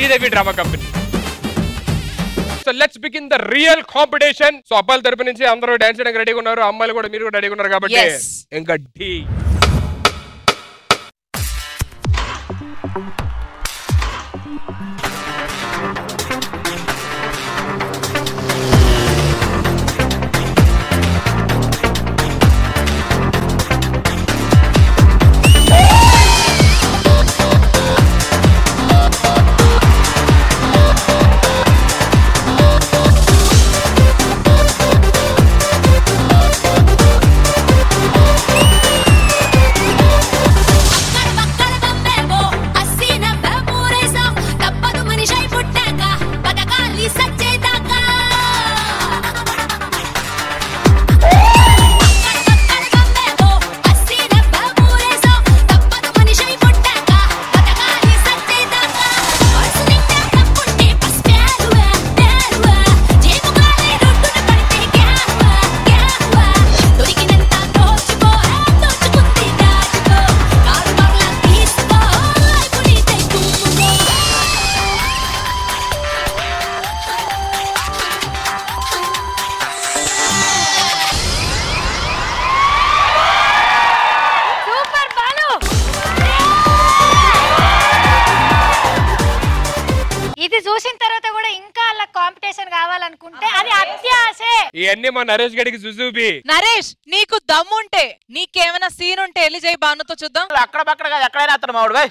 Sridevi drama company. So let's begin the real competition. So అబ్బాయిల తరపు నుంచి అందరూ డాన్స్ చేయడానికి రెడీగా ఉన్నారు, అమ్మాయిలు కూడా మీరు కూడా రెడీగా ఉన్నారు కాబట్టి ఇంకా ఢీ. మా నరేష్ గడికి జుజుబి. నరేష్ నీకు దమ్ముంటే నీకేమైనా సీన్ ఉంటే వెళ్ళి చేయి బానుతో చూద్దాం. అక్కడ పక్కడ కాదు ఎక్కడైనా అతను మావుడు బాయ్.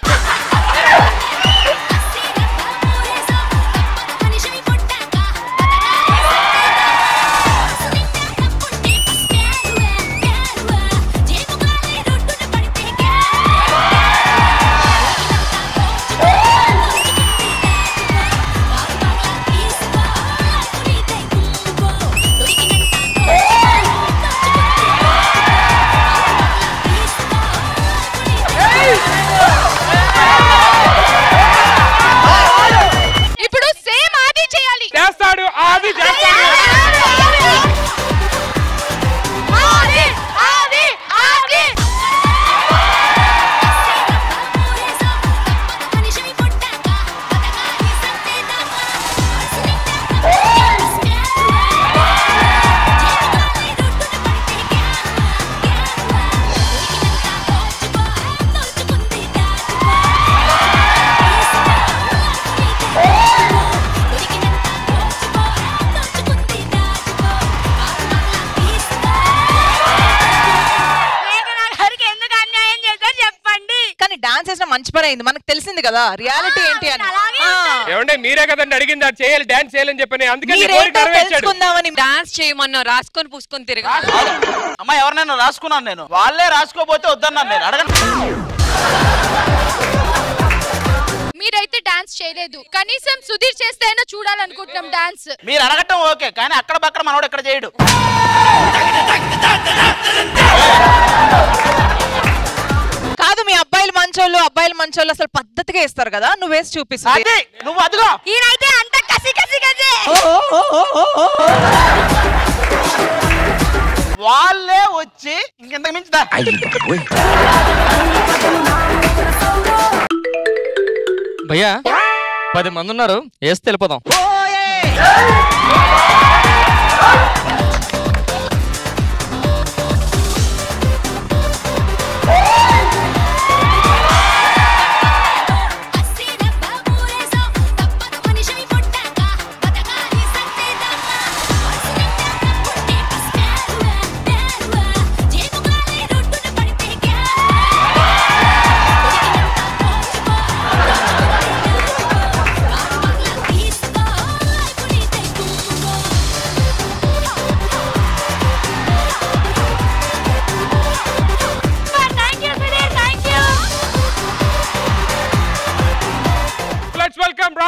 మంచి పని అయింది, మనకు తెలిసింది కదా రియాలిటీ ఏంటి అని. ఏమంటే మీరే కదండి అడిగింది అది చేయాలి డాన్స్ చేయాలని చెప్పని, అందుకే తెలుసుకుందామని డాన్స్ చేయమన్నా రాసుకొని పూసుకొని తిరగా. అమ్మా ఎవరినైనా రాసుకున్నాను నేను, వాళ్ళే రాసుకోపోతే వద్దన్నాను నేను. అడగండి. మీరైతే డాన్స్ చేయలేదు, కనీసం సుధీర్ చేస్తే అయినా చూడాలనుకుంటున్నాం డాన్స్. మీరు అడగటం ఓకే, కానీ అక్కడ పక్కన మనోడు ఎక్కడ చేయడు. కాదు మీ అబ్బాయిలు మంచోళ్ళు అసలు పద్ధతిగా ఇస్తారు కదా, నువ్వు వేసి చూపిస్తుంది. నువ్వు అదిగో ఈయనైతే అంత కసి కసి కసి వాళ్ళే వచ్చి ఇంకెంతకు మించుదా. భయ్యా 10 మంది ఉన్నారు, వేసి వెళ్ళిపోదాం.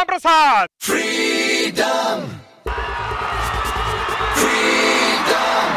Prasad. Freedom. Freedom.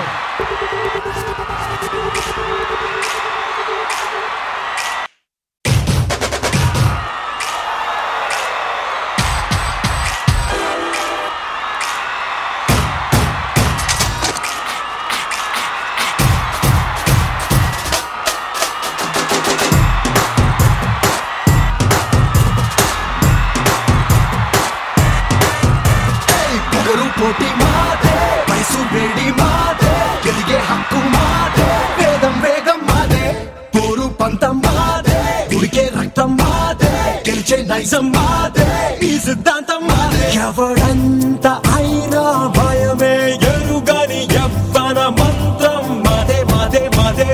మాదే ఈ సిద్ధాంతం మాదే ఎవడంత అయినా భయమే ఎరుగని యవ్వన మంత్రం మాదే మాదే మాదే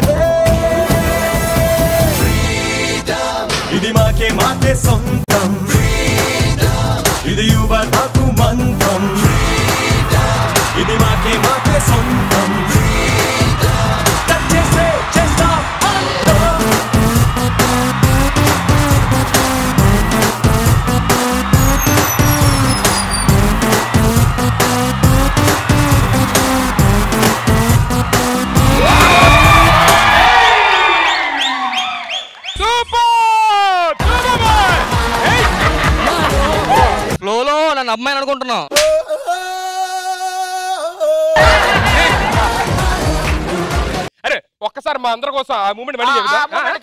ఇది మాకే మాకే సొంతం ఇది యువతకు మంత్రం ఇది మాకే మాకే సొంతం ఫ్లోలో నన్ను అమ్మాయిని అనుకుంటున్నావు. అరే ఒక్కసారి మా అందరి కోసం ఆ మూమెంట్ మళ్ళీ చెబుతా.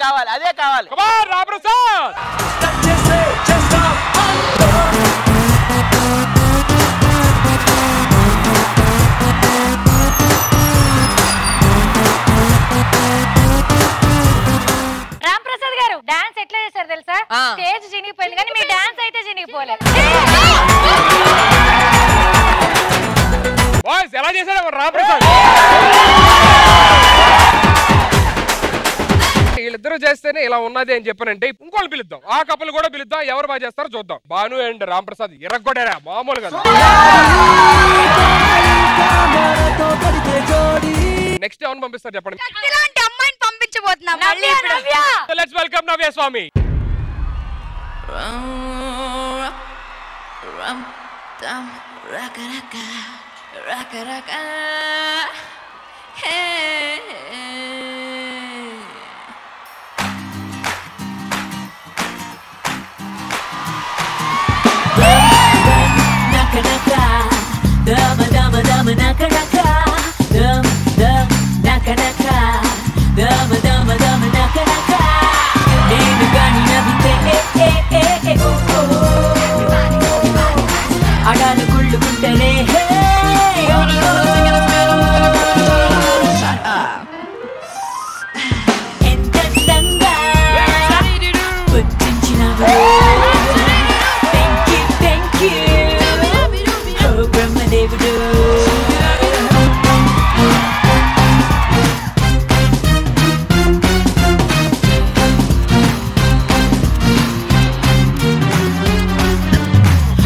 కావాలి అదే కావాలి. రామప్రసాద్ రామప్రసాద్ గారు డాన్స్ ఎట్లా చేశారు తెలుసా? స్టేజ్ చినిగిపోయింది కానీ మీ డాన్స్ అయితే చినిగిపోలేదు. బాయ్స్ ఎలా చేశాడు రామప్రసాద్? వీళ్ళిద్దరూ చేస్తేనే ఇలా ఉన్నది అని చెప్పానంటే ఇంకోళ్ళు పిలుద్దాం, ఆ కప్పులు కూడా పిలుద్దాం, ఎవరు బాగా చేస్తారో చూద్దాం. భాను అండ్ రామప్రసాద్ ఇరగొట్టారా మామూలు కదా. నెక్స్ట్ ఎవరు పంపిస్తారు చెప్పండి? అమ్మాయిని పంపించబోతున్నాం. Let's welcome Navya Swamy. అడాలు కుళ్ళుకుంటేనే ఎంతంగా పుట్టించినవు. థ్యాంక్ యూ ఓ బ్రహ్మదేవుడు.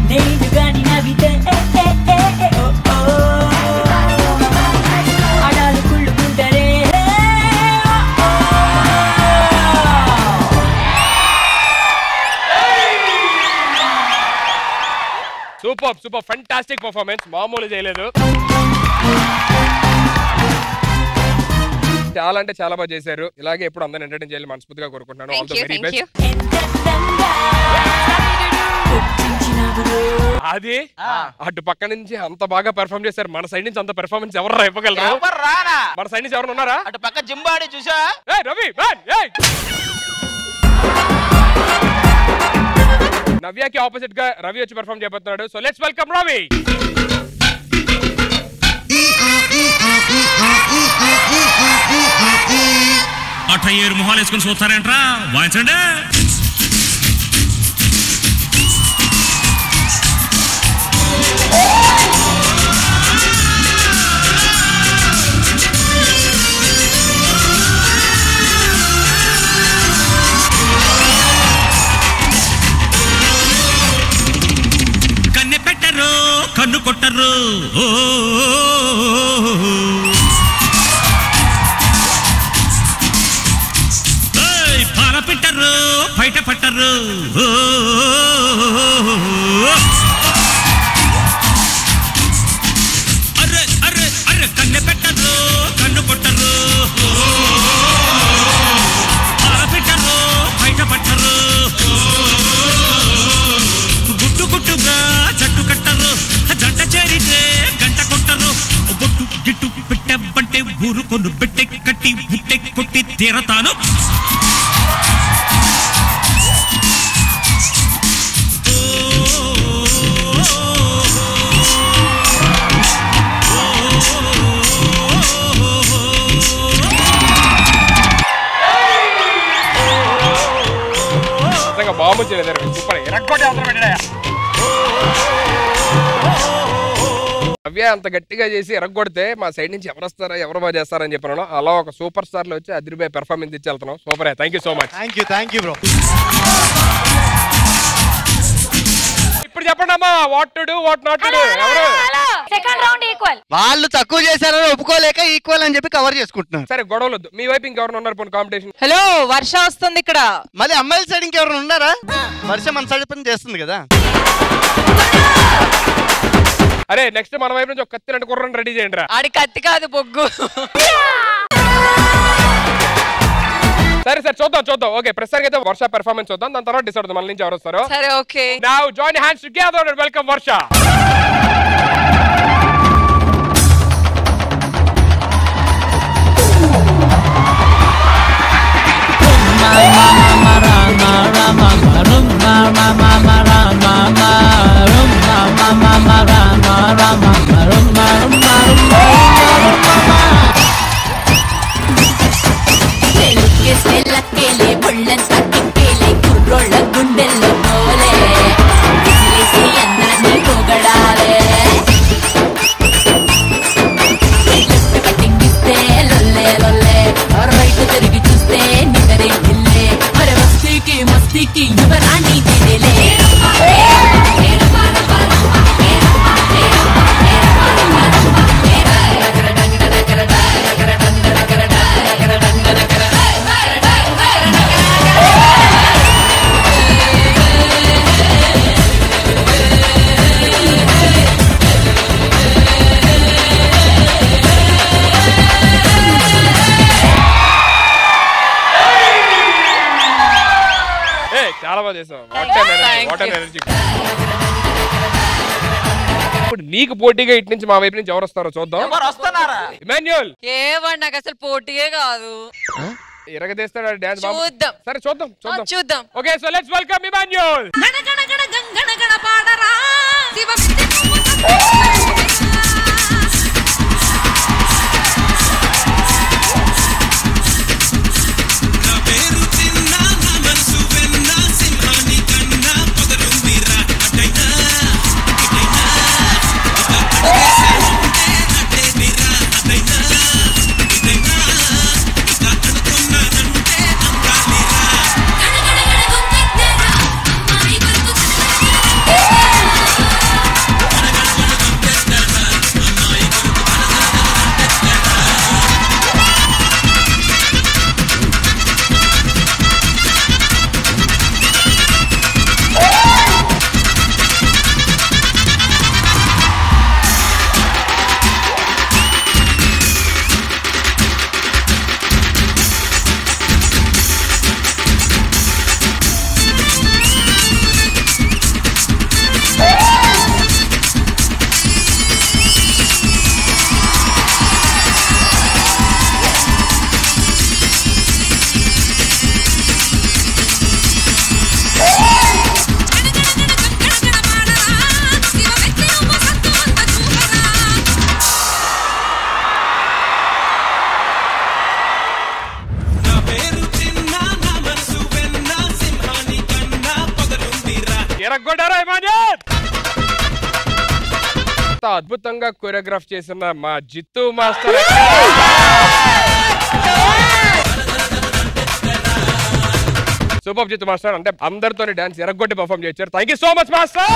నేను గాని నవ్వితే అడాలు కుళ్ళుకుంటారే. సూపర్ సూపర్ ఫెంటాస్టిక్ పర్ఫార్మెన్స్, మామూలు చేయలేదు. చాలా అంటే చాలా బాగా చేశారు. ఇలాగే ఎప్పుడు అందరిని ఎంటర్టైన్ చేయాలి మనస్ఫూర్తిగా కోరుకుంటున్నాను. All the very best. అది అటు పక్క నుంచి అంత బాగా పెర్ఫార్మ్ చేశారు, మన సైడ్ నుంచి అంత పెర్ఫార్మెన్స్ ఎవరు ఇవ్వగలరు? మన సైడ్ నుంచి ఎవరు ఉన్నారా? అటు పక్క జింబాడి చూసా రవి నవ్యకి ఆపోజిట్ గా రవి వచ్చి పెర్ఫార్మ్ చేయబోతున్నాడు. So let's welcome Ravi. అట్ట ఏరు మొహాలు వేసుకుని చూస్తారేంట్రా, వాయించండి. కన్నె పెట్టరు కన్ను కొట్టరు, పాల పెట్టరు బయట పట్టరు. అర్రే అర్రే అర్రే కన్నె పెట్టరు కన్ను కొట్టరు, పాల పెట్టరు బయట పట్టరు. గుట్టు గుట్టుగా జట్టు కట్టరు, జంట చేరితే గంట కొట్టరు. బొట్టు గిట్టు పెట్టబంటే ఊరుకొను పెట్టె కట్టి బుట్టె కొట్టి తీరతాను. మామూలు వచ్చేది సూపర్ ఎరగొట్టి అవసరం పెట్టాయా నవ్య అంత గట్టిగా చేసి ఎరగొడితే మా సైడ్ నుంచి ఎవరు వస్తారా ఎవరు బాగా చేస్తారని చెప్పినాను అలా ఒక సూపర్ స్టార్ లో వచ్చి అదిరిపోయి పెర్ఫార్మెన్స్ ఇచ్చి వెళ్తున్నాం super thank you so much thank you bro ఇప్పుడు చెప్పండి అమ్మా what to do what not to do ఎవరు సెకండ్ రౌండ్ ఈక్వల్ వాళ్ళు తక్కువ చేశారని ఒప్పుకోలేక ఈక్వల్ అని చెప్పి కవర్ చేసుకుంటున్నారు సరే గొడవలొద్దు మీ వైపు ఇంకెవరు ఉన్నారు పోనీ కాంపిటీషన్ హలో వర్ష వస్తుంది ఇక్కడ మళ్ళీ అమ్మాయిల సైడ్ ఇంకెవరు ఉన్నారా వర్ష మన సైడ్ పని చేస్తుంది కదా అరే నెక్స్ట్ మన వైపు నుంచి ఒక కత్తి రెండు కుర్రని రెడీ చేయండి రా ఆడి కత్తి కాదు బొగ్గు సరే సరే చూద్దాం ఓకే ప్రస్తుతానికి అయితే వర్ష పెర్ఫార్మెన్స్ చూద్దాం దాని తర్వాత డిసైడ్ అవుతుంది మన నుంచి ఎవరు వస్తారు సరే okay now join hands together and welcome Varsha గుండెల్లో పోలే అన్నాన్ని పొగడాలే కటింగిస్తే లొల్లే లొల్లే రైట్ తిరిగి చూస్తే నిగరే గిల్లే మరి మస్తీకి మస్తీకి యువరాణి తిరిలే చాలా బాగా చేసావు వాటర్ ఎనర్జీ ఇప్పుడు నీకు పోటీగా ఇటు నుంచి మా వైపు నుంచి ఎవరు వస్తారో చూద్దాం ఇమాన్యుయల్ ఏమండి నాకు అసలు పోటీయే కాదు ఎరగదీస్తాడు డాన్స్ చూద్దాం సరే చూద్దాం చూద్దాం okay so let's welcome Emmanuel అద్భుతంగా కొరియోగ్రాఫ్ చేసిన మా జిత్తు మాస్టర్ సూపర్ జిత్తు మాస్టర్ అంటే అందరితో డాన్స్ ఎరగొట్టి పర్ఫామ్ చేశారు thank you so much master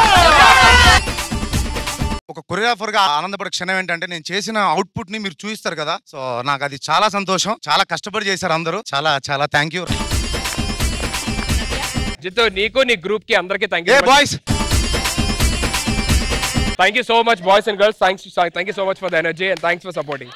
ఒక కొరియోగ్రాఫర్ గా ఆనందపడే క్షణం ఏంటంటే నేను చేసిన అవుట్పుట్ ని మీరు చూపిస్తారు కదా సో నాకు అది చాలా సంతోషం చాలా కష్టపడి చేశారు అందరూ చాలా చాలా థ్యాంక్ యూ జిత్తు నీకు నీ గ్రూప్ కి అందరికీ thank you boys Thank you so much, boys and girls. Thank you so much for the energy and thanks for supporting.